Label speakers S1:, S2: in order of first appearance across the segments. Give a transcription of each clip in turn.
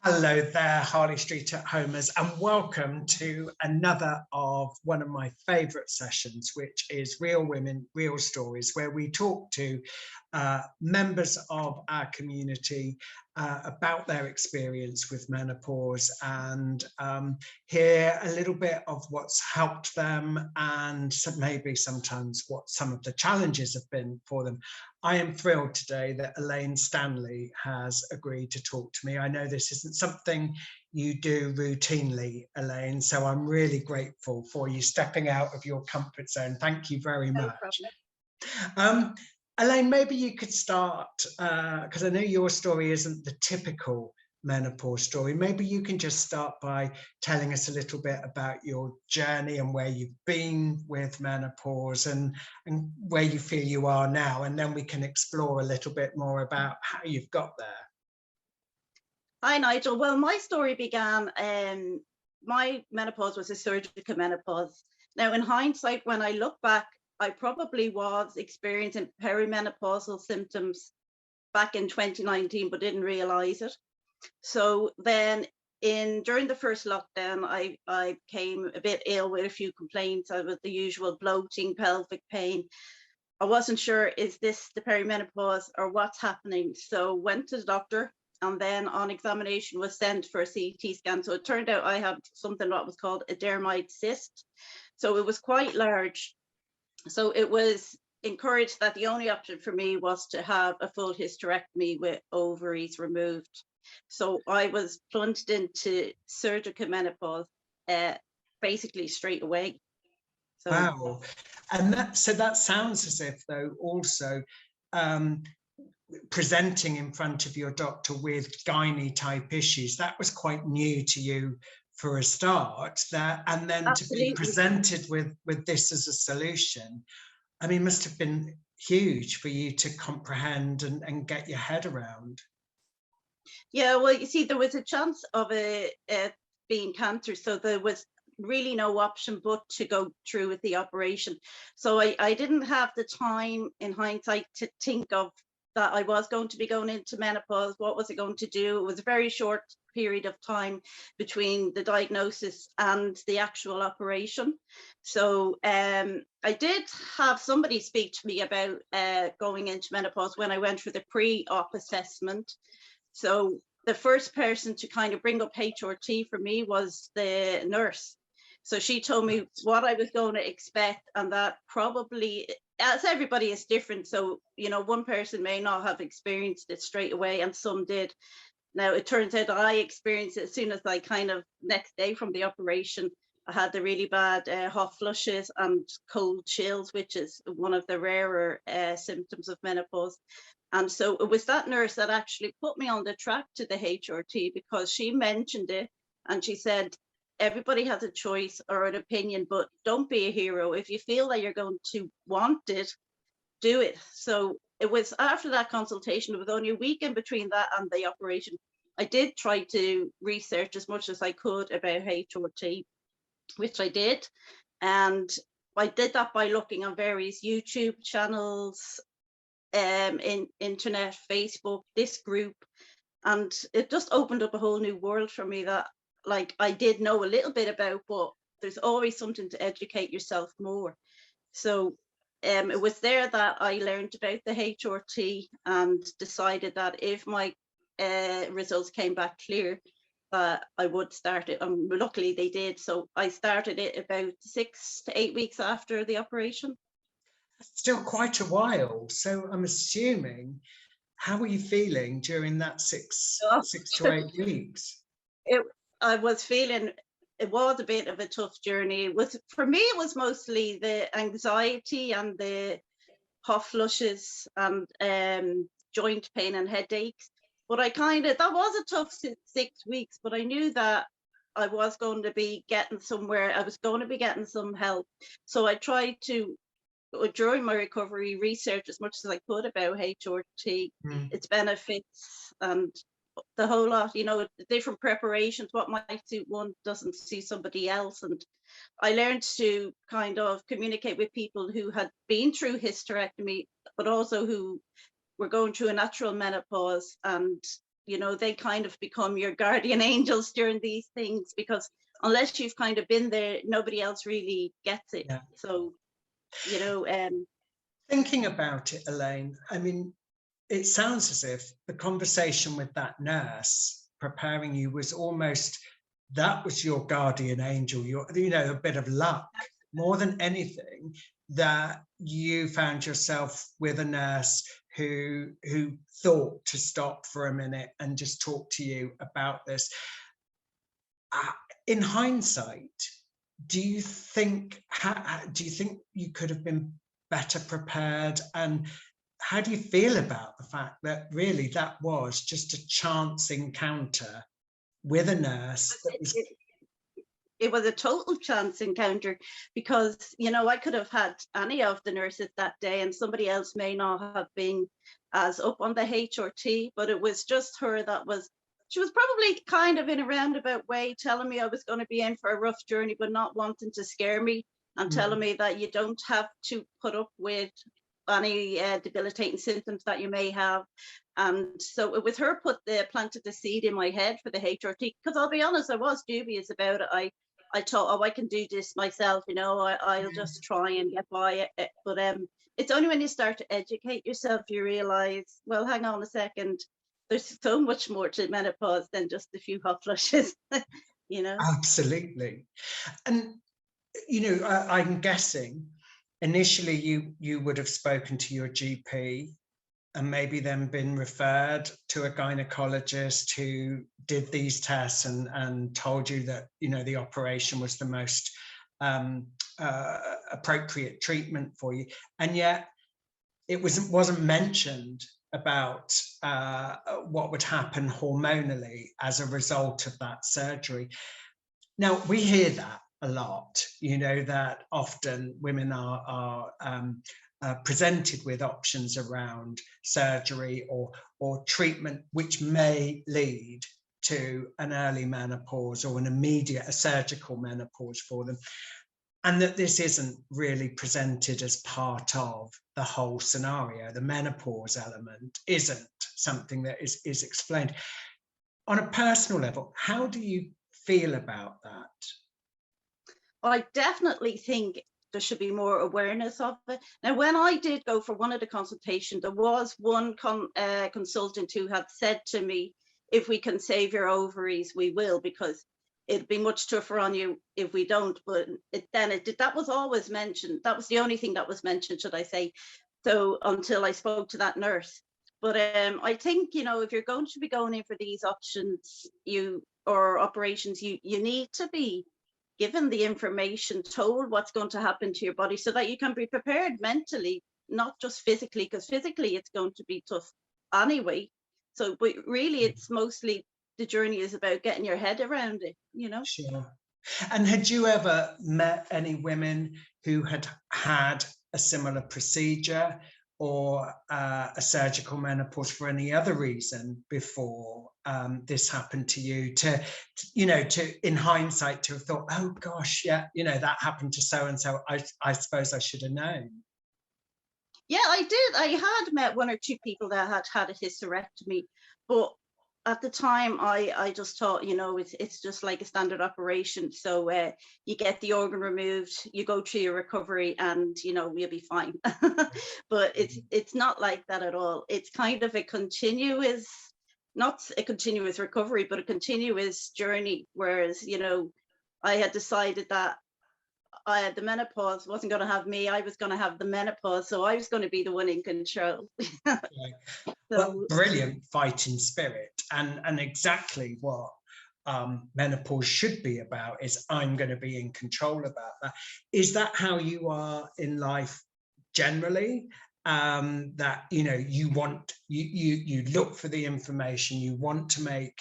S1: Hello there, Harley Street at Homers, and welcome to another of one of my favourite sessions, which is Real Women, Real Stories, where we talk to members of our community about their experience with menopause and hear a little bit of what's helped them and maybe sometimes what some of the challenges have been for them. I am thrilled today that Elaine Stanley has agreed to talk to me. I know this isn't something you do routinely, Elaine, so I'm really grateful for you stepping out of your comfort zone. Thank you very much. Elaine, maybe you could start, because I know your story isn't the typical menopause story. Maybe you can just start by telling us a little bit about your journey and where you've been with menopause and where you feel you are now, and then we can explore a little bit more about how you've got there.
S2: Hi, Nigel. Well, my story began, my menopause was a surgical menopause. Now, in hindsight, when I look back, I probably was experiencing perimenopausal symptoms back in 2019, but didn't realize it. So then during the first lockdown, I became a bit ill with a few complaints. I was the usual bloating, pelvic pain. I wasn't sure, is this the perimenopause or what's happening? So went to the doctor, and then on examination was sent for a CT scan. So it turned out I had something that was called a dermoid cyst. So it was quite large. So it was encouraged that the only option for me was to have a full hysterectomy with ovaries removed. So I was plunged into surgical menopause basically straight away. So,
S1: wow. And that sounds as if, though, also presenting in front of your doctor with gynae type issues, that was quite new to you for a start, and then absolutely, to be presented with this as a solution, I mean, must have been huge for you to comprehend and get your head around.
S2: Yeah, well, you see, there was a chance of it being cancer, so there was really no option but to go through with the operation. So I didn't have the time in hindsight to think of that I was going to be going into menopause. What was it going to do? It was a very short period of time between the diagnosis and the actual operation. So I did have somebody speak to me about going into menopause when I went for the pre-op assessment. So the first person to kind of bring up HRT for me was the nurse. So she told me what I was going to expect, and that probably, as everybody is different, so, you know, one person may not have experienced it straight away and some did. Now, it turns out I experienced it as soon as I kind of next day from the operation. I had the really bad hot flushes and cold chills, which is one of the rarer symptoms of menopause. And so it was that nurse that actually put me on the track to the HRT, because she mentioned it and she said, everybody has a choice or an opinion, but don't be a hero. If you feel that you're going to want it, do it. So it was after that consultation, it was only a week in between that and the operation. I did try to research as much as I could about HRT, which I did. And I did that by looking on various YouTube channels, in internet, Facebook, this group, and it just opened up a whole new world for me that, like, I did know a little bit about, but there's always something to educate yourself more. So it was there that I learned about the HRT and decided that if my results came back clear, that I would start it. And luckily they did. So I started it about 6 to 8 weeks after the operation.
S1: Still quite a while. So I'm assuming, how were you feeling during that 6 to 8 weeks?
S2: I was feeling, it was a bit of a tough journey. It was, for me, it was mostly the anxiety and the hot flushes and joint pain and headaches. But I that was a tough 6 weeks, but I knew that I was going to be getting somewhere. I was going to be getting some help. So I tried to, during my recovery, research as much as I could about HRT, its benefits, and the whole lot, you know, different preparations, what might suit one doesn't suit somebody else. And I learned to kind of communicate with people who had been through hysterectomy, but also who were going through a natural menopause, and you know, they kind of become your guardian angels during these things, because unless you've kind of been there, nobody else really gets it.
S1: Yeah.
S2: So, you know,
S1: Thinking about it, Elaine, I mean, it sounds as if the conversation with that nurse preparing you was almost, that was your guardian angel, your, you know, a bit of luck more than anything, that you found yourself with a nurse who thought to stop for a minute and just talk to you about this. In hindsight, do you think you could have been better prepared, and how do you feel about the fact that really that was just a chance encounter with a nurse that was...
S2: It was a total chance encounter, because, you know, I could have had any of the nurses that day and somebody else may not have been as up on the HRT, but it was just her that was, she was probably kind of in a roundabout way telling me I was going to be in for a rough journey, but not wanting to scare me, and telling me that you don't have to put up with any debilitating symptoms that you may have. And so it was her planted the seed in my head for the HRT, because I'll be honest, I was dubious about it. I thought, oh, I can do this myself, you know, I'll just try and get by it. But it's only when you start to educate yourself you realize, well, hang on a second, there's so much more to menopause than just a few hot flushes. You know.
S1: Absolutely. And you know, I'm guessing initially you would have spoken to your GP and maybe then been referred to a gynecologist who did these tests and told you that, you know, the operation was the most appropriate treatment for you. And yet it wasn't mentioned about what would happen hormonally as a result of that surgery. Now, we hear that a lot, you know, that often women are presented with options around surgery or treatment which may lead to an early menopause or a surgical menopause for them, and that this isn't really presented as part of the whole scenario. The menopause element isn't something that is explained. On a personal level, how do you feel about that?
S2: I definitely think there should be more awareness of it. Now, when I did go for one of the consultations, there was one consultant who had said to me, if we can save your ovaries, we will, because it'd be much tougher on you if we don't. But that was always mentioned. That was the only thing that was mentioned, should I say. So until I spoke to that nurse. But I think, you know, if you're going to be going in for these options or operations, you need to be given the information, told what's going to happen to your body, so that you can be prepared mentally, not just physically, because physically it's going to be tough anyway. So, but really it's mostly, the journey is about getting your head around it, you know.
S1: Sure. And had you ever met any women who had had a similar procedure or a surgical menopause for any other reason before this happened to you, to in hindsight to have thought, oh gosh, yeah, you know, that happened to so and so, I suppose I should have known?
S2: Yeah, I did. I had met one or two people that had had a hysterectomy, but at the time I just thought, you know, it's just like a standard operation. So you get the organ removed, you go through your recovery, and you know, you'll be fine. But it's not like that at all. It's kind of not a continuous recovery, but a continuous journey. Whereas, you know, I had decided that the menopause wasn't going to have me, I was going to have the menopause, so I was going to be the one in control.
S1: Well, brilliant fighting spirit, and exactly what menopause should be about is, I'm going to be in control about that. Is that how you are in life generally? That, you know, you look for the information, you want to make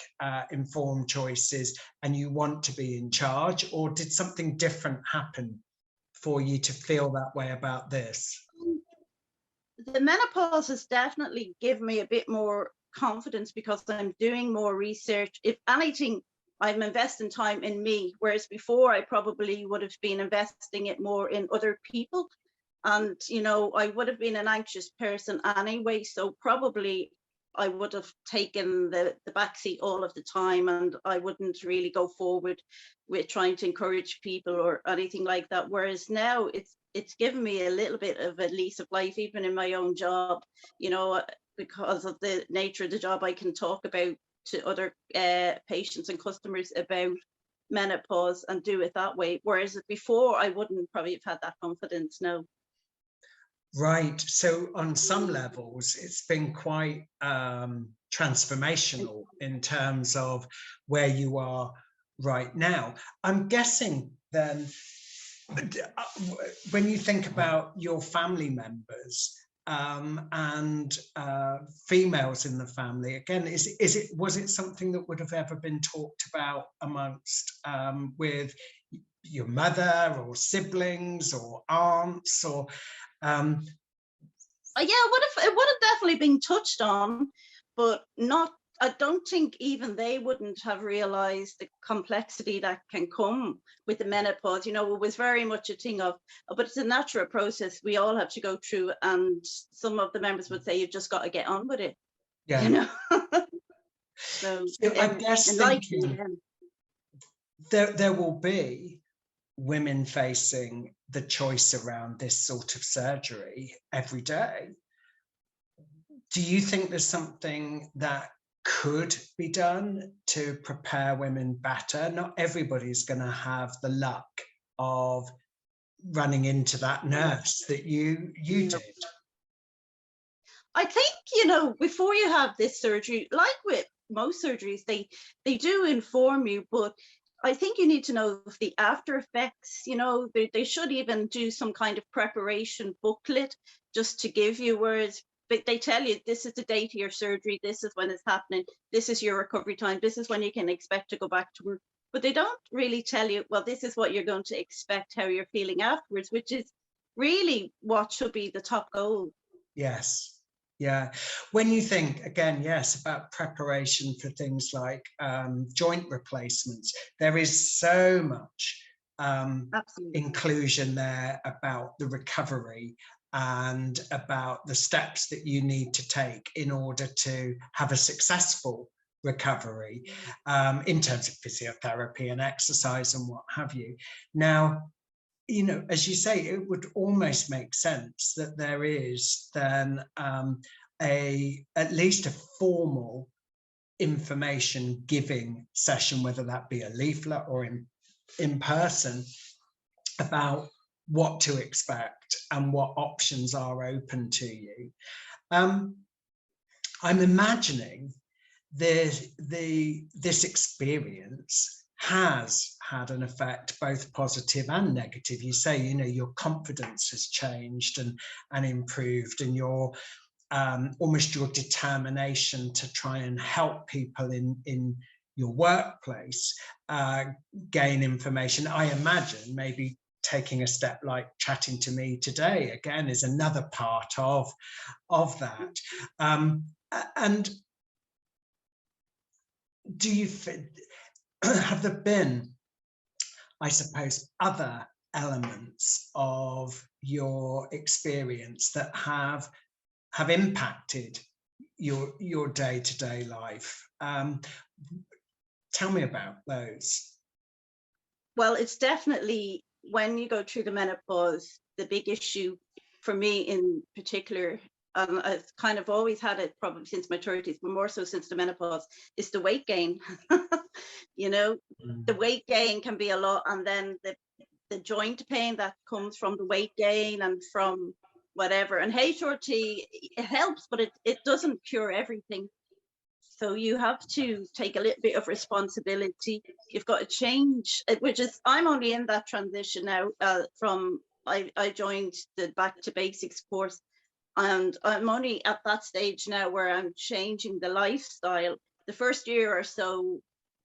S1: informed choices, and you want to be in charge? Or did something different happen for you to feel that way about this?
S2: The menopause has definitely given me a bit more confidence, because I'm doing more research. If anything, I'm investing time in me, whereas before I probably would have been investing it more in other people. And, you know, I would have been an anxious person anyway. So probably I would have taken the back seat all of the time, and I wouldn't really go forward with trying to encourage people or anything like that. Whereas now it's given me a little bit of a lease of life, even in my own job, you know, because of the nature of the job. I can talk about to other patients and customers about menopause and do it that way. Whereas before, I wouldn't probably have had that confidence. No.
S1: Right. So on some levels, it's been quite transformational in terms of where you are right now. I'm guessing then, when you think about your family members and females in the family, again, was it something that would have ever been talked about amongst with your mother or siblings or aunts or
S2: yeah, it would have definitely been touched on, but not. I don't think even they wouldn't have realized the complexity that can come with the menopause. You know, it was very much a thing of, oh, but it's a natural process we all have to go through. And some of the members would say, you've just got to get on with it.
S1: Yeah.
S2: You know. So
S1: I guess thinking there will be women facing the choice around this sort of surgery every day. Do you think there's something that could be done to prepare women better? Not everybody's going to have the luck of running into that nurse that you did.
S2: I think, you know, before you have this surgery, like with most surgeries, they do inform you, but I think you need to know the after effects. You know, they should even do some kind of preparation booklet just to give you, whereas they tell you this is the date of your surgery, this is when it's happening, this is your recovery time, this is when you can expect to go back to work. But they don't really tell you, well, this is what you're going to expect, how you're feeling afterwards, which is really what should be the top goal.
S1: Yes. Yeah. When you think, again, yes, about preparation for things like joint replacements, there is so much inclusion there about the recovery and about the steps that you need to take in order to have a successful recovery in terms of physiotherapy and exercise and what have you. Now, you know, as you say, it would almost make sense that there is then at least a formal information giving session, whether that be a leaflet or in person, about what to expect and what options are open to you. I'm imagining this experience has had an effect, both positive and negative. You say, you know, your confidence has changed and improved, and your almost your determination to try and help people in your workplace gain information. I imagine maybe taking a step like chatting to me today again is another part of that. And do you have there been, I suppose, other elements of your experience that have impacted your day-to-day life? Tell me about those.
S2: Well, it's definitely when you go through the menopause, the big issue for me in particular, I've kind of always had it probably since my 30s, but more so since the menopause, is the weight gain. You know, the weight gain can be a lot, and then the joint pain that comes from the weight gain and from whatever. And HRT, it helps, but it doesn't cure everything. So you have to take a little bit of responsibility. You've got to change, which is, I'm only in that transition now from, I joined the Back to Basics course, and I'm only at that stage now where I'm changing the lifestyle. The first year or so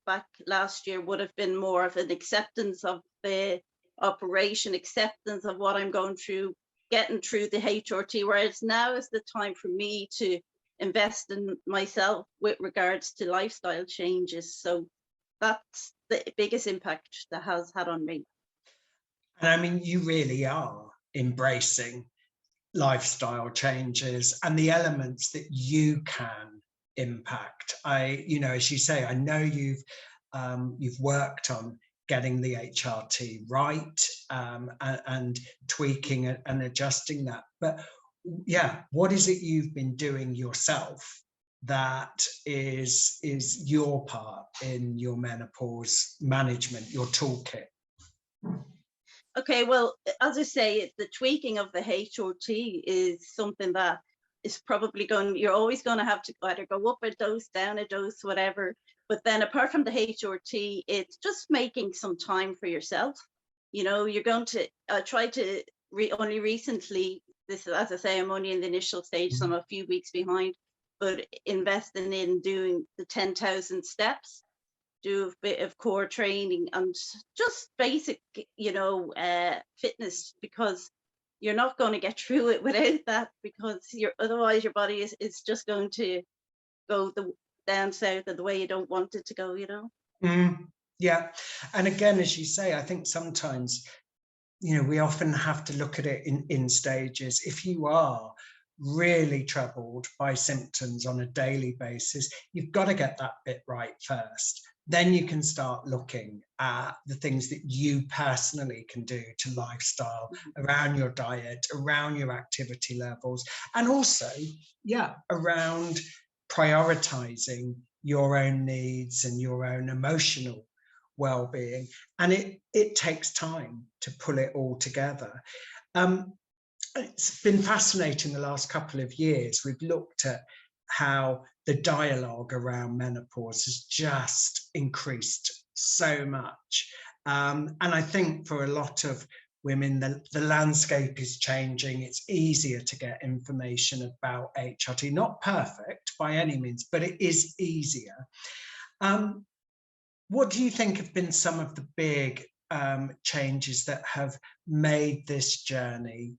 S2: back last year would have been more of an acceptance of the operation, acceptance of what I'm going through, getting through the HRT, whereas now is the time for me to invest in myself with regards to lifestyle changes. So that's the biggest impact that has had on me.
S1: And I mean, you really are embracing lifestyle changes and the elements that you can impact. As you say, I know you've worked on getting the HRT right, and tweaking and adjusting that. But yeah, what is it you've been doing yourself that is your part in your menopause management, your toolkit?
S2: Okay, well, as I say, the tweaking of the HRT is something that is probably you're always going to have to either go up a dose, down a dose, whatever. But then apart from the HRT, it's just making some time for yourself. You're going to try to only recently, this, as I say, I'm only in the initial stage, so I'm a few weeks behind, but investing in doing the 10,000 steps, do a bit of core training and just basic, fitness, because you're not going to get through it without that, because otherwise your body is just going to go down south of the way you don't want it to go,
S1: Yeah. And again, as you say, I think sometimes, we often have to look at it in stages. If you are really troubled by symptoms on a daily basis, you've got to get that bit right first. Then you can start looking at the things that you personally can do to lifestyle, around your diet, around your activity levels, and also, around prioritizing your own needs and your own emotional well-being. And it takes time to pull it all together. It's been fascinating the last couple of years. We've looked at how the dialogue around menopause has just increased so much. And I think for a lot of women, the landscape is changing. It's easier to get information about HRT. Not perfect by any means, but it is easier. What do you think have been some of the big changes that have made this journey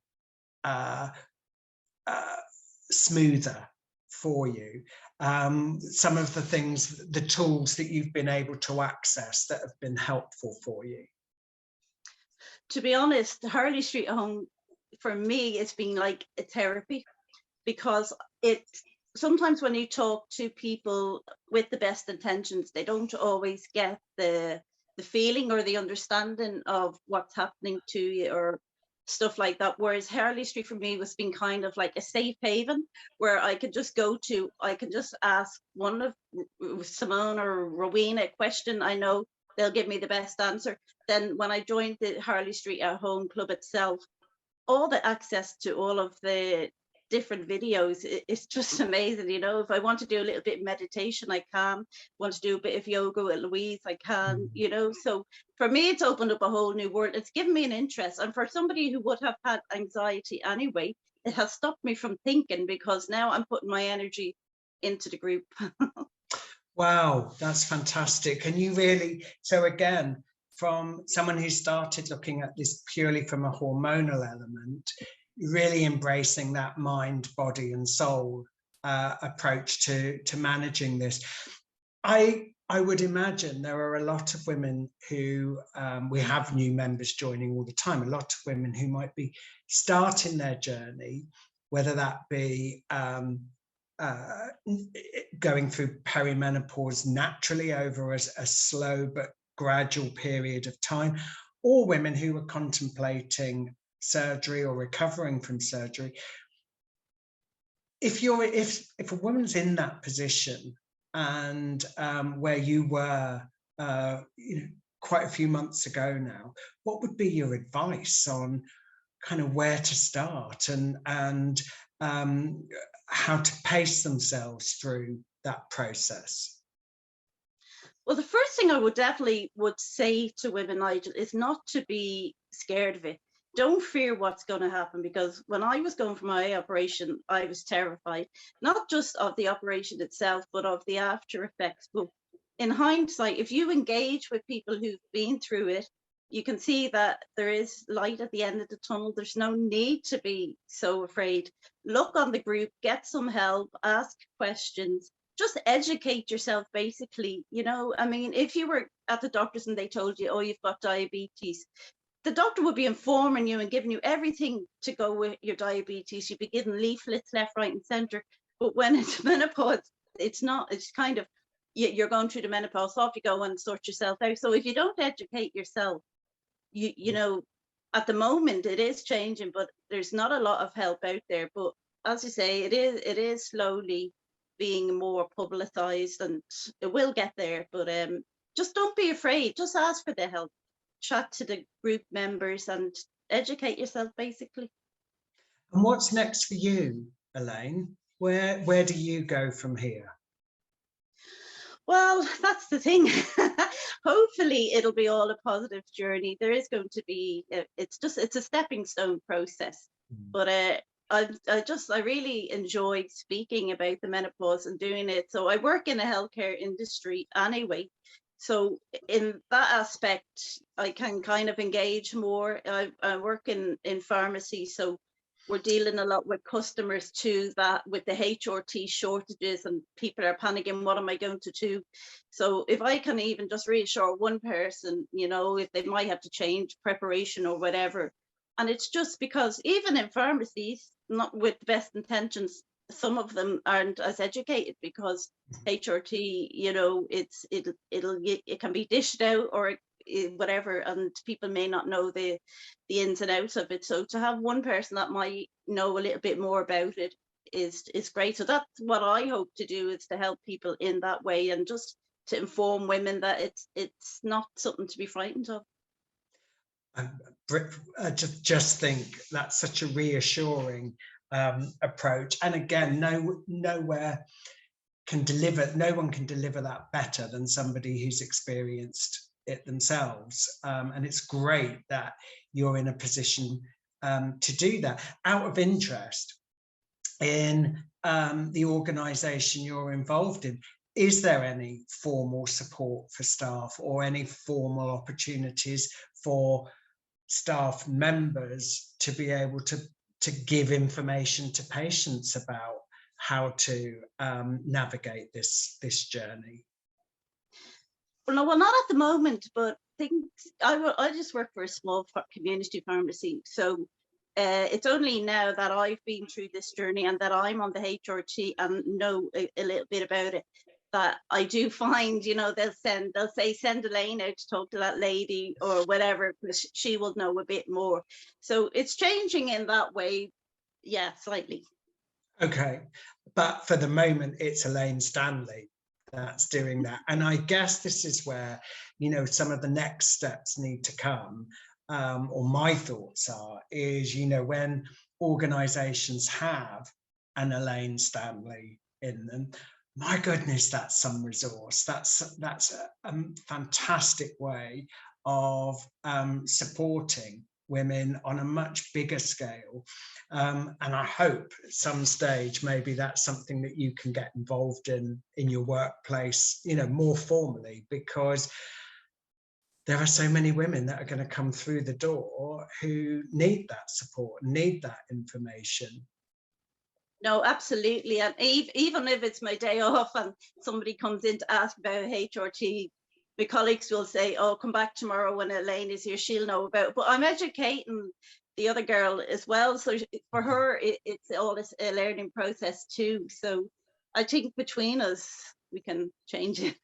S1: smoother for you? Some of the things, the tools that you've been able to access that have been helpful for you?
S2: To be honest, the Harley Street home, for me, it's been like a therapy, because sometimes when you talk to people with the best intentions, they don't always get the feeling or the understanding of what's happening to you or stuff like that. Whereas Harley Street for me was being kind of like a safe haven where I could just I can just ask one of Simone or Rowena a question. I know they'll give me the best answer. Then when I joined the Harley Street at Home Club itself, all the access to all of the different videos, it's just amazing. If I want to do a little bit of meditation, I can. Want to do a bit of yoga with Louise, I can. So for me, it's opened up a whole new world. It's given me an interest, and for somebody who would have had anxiety anyway, it has stopped me from thinking, because now I'm putting my energy into the group.
S1: Wow, that's fantastic. And you really, so again, from someone who started looking at this purely from a hormonal element, really embracing that mind, body and soul approach to managing this. I would imagine there are a lot of women who, we have new members joining all the time, a lot of women who might be starting their journey, whether that be going through perimenopause naturally over a slow but gradual period of time, or women who are contemplating surgery or recovering from surgery. If a woman's in that position, and where you were quite a few months ago now, what would be your advice on kind of where to start and how to pace themselves through that process?
S2: Well, the first thing I definitely would say to women, Nigel, is not to be scared of it. Don't fear what's going to happen, because when I was going for my operation, I was terrified, not just of the operation itself, but of the after effects. But in hindsight, if you engage with people who've been through it, you can see that there is light at the end of the tunnel. There's no need to be so afraid. Look on the group, get some help, ask questions, just educate yourself, basically. I mean, if you were at the doctor's and they told you, oh, you've got diabetes, the doctor would be informing you and giving you everything to go with your diabetes. You'd be given leaflets left, right and center. But when it's menopause, it's not, it's kind of, you're going through the menopause, off you go and sort yourself out. So if you don't educate yourself, you know, at the moment it is changing, but there's not a lot of help out there. But as you say, it is slowly being more publicized, and it will get there. But just don't be afraid. Just ask for the help. Chat to the group members and educate yourself, basically.
S1: And what's next for you, Elaine? Where do you go from here?
S2: Well, that's the thing. Hopefully it'll be all a positive journey. There is going to be, it's a stepping stone process. But I really enjoyed speaking about the menopause and doing it. So I work in the healthcare industry anyway. So in that aspect, I can kind of engage more. I work in pharmacy, so we're dealing a lot with customers too, that with the HRT shortages and people are panicking, what am I going to do? So if I can even just reassure one person, you know, if they might have to change preparation or whatever. And it's just because even in pharmacies, not with the best intentions, some of them aren't as educated, because HRT, you know, it can be dished out or whatever, and people may not know the ins and outs of it. So to have one person that might know a little bit more about it is great. So that's what I hope to do, is to help people in that way, and just to inform women that it's not something to be frightened of.
S1: I just think that's such a reassuring approach. And again, no one can deliver that better than somebody who's experienced it themselves. And it's great that you're in a position to do that. Out of interest, in the organisation you're involved in, is there any formal support for staff, or any formal opportunities for staff members to be able to give information to patients about how to navigate this journey?
S2: Well, no, well, not at the moment, but things. I just work for a small community pharmacy, so it's only now that I've been through this journey and that I'm on the HRT and know a little bit about it, that I do find, you know, they'll say send Elaine out to talk to that lady or whatever, because she will know a bit more. So it's changing in that way, yeah, slightly.
S1: Okay, but for the moment, it's Elaine Stanley that's doing that. And I guess this is where, you know, some of the next steps need to come, or my thoughts are, is, you know, when organizations have an Elaine Stanley in them, my goodness, that's some resource. That's a fantastic way of supporting women on a much bigger scale. And I hope at some stage, maybe that's something that you can get involved in your workplace, you know, more formally, because there are so many women that are going to come through the door who need that support, need that information.
S2: No, absolutely. And even if it's my day off and somebody comes in to ask about HRT, my colleagues will say, oh, come back tomorrow when Elaine is here, she'll know about it. But I'm educating the other girl as well. So for her, it's all a learning process too. So I think between us, we can change it.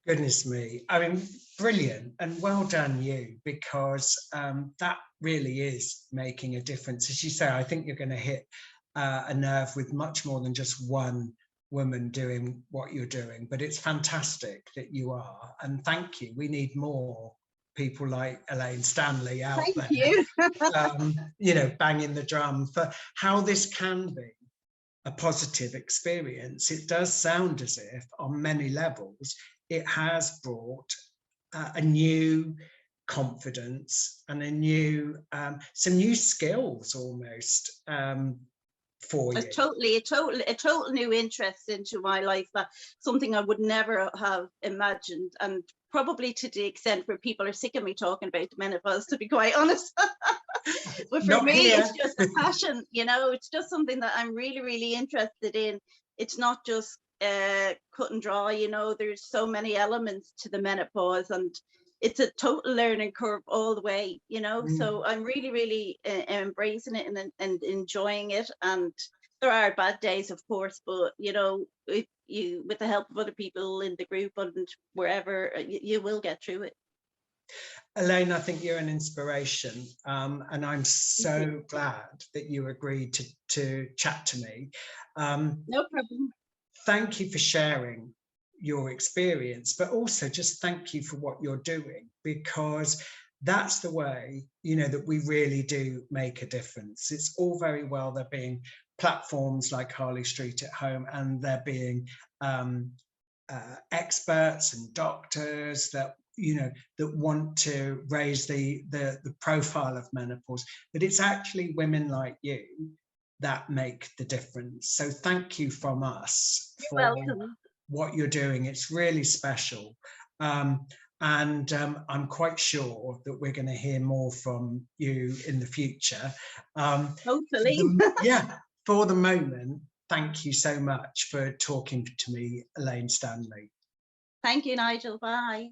S1: Goodness me. I mean, brilliant, and well done you, because that really is making a difference. As you say, I think you're going to hit a nerve with much more than just one woman doing what you're doing, but it's fantastic that you are, and thank you. We need more people like Elaine Stanley out there.
S2: Thank you.
S1: You know, banging the drum for how this can be a positive experience. It does sound as if on many levels it has brought a new confidence and a new some new skills almost for you.
S2: A total new interest into my life, that something I would never have imagined, and probably to the extent where people are sick of me talking about the menopause, to be quite honest. But for me, it's just a passion, you know, it's just something that I'm really, really interested in. It's not just cut and dry, you know, there's so many elements to the menopause, and it's a total learning curve all the way, you know. So I'm really, really embracing it and enjoying it, and there are bad days, of course, but you know, if you, with the help of other people in the group and wherever, you will get through it.
S1: Elaine, I think you're an inspiration, and I'm
S2: Thank you.
S1: so glad that you agreed to chat to me.
S2: No problem.
S1: Thank you for sharing your experience, but also just thank you for what you're doing, because that's the way, you know, that we really do make a difference. It's all very well there being platforms like Harley Street at Home, and there being experts and doctors that, you know, that want to raise the profile of menopause, but it's actually women like you that make the difference. So thank you from us
S2: You're
S1: for
S2: welcome.
S1: what you're doing. It's really special. And I'm quite sure that we're going to hear more from you in the future.
S2: Hopefully.
S1: Yeah, for the moment, thank you so much for talking to me, Elaine Stanley.
S2: Thank you, Nigel. Bye.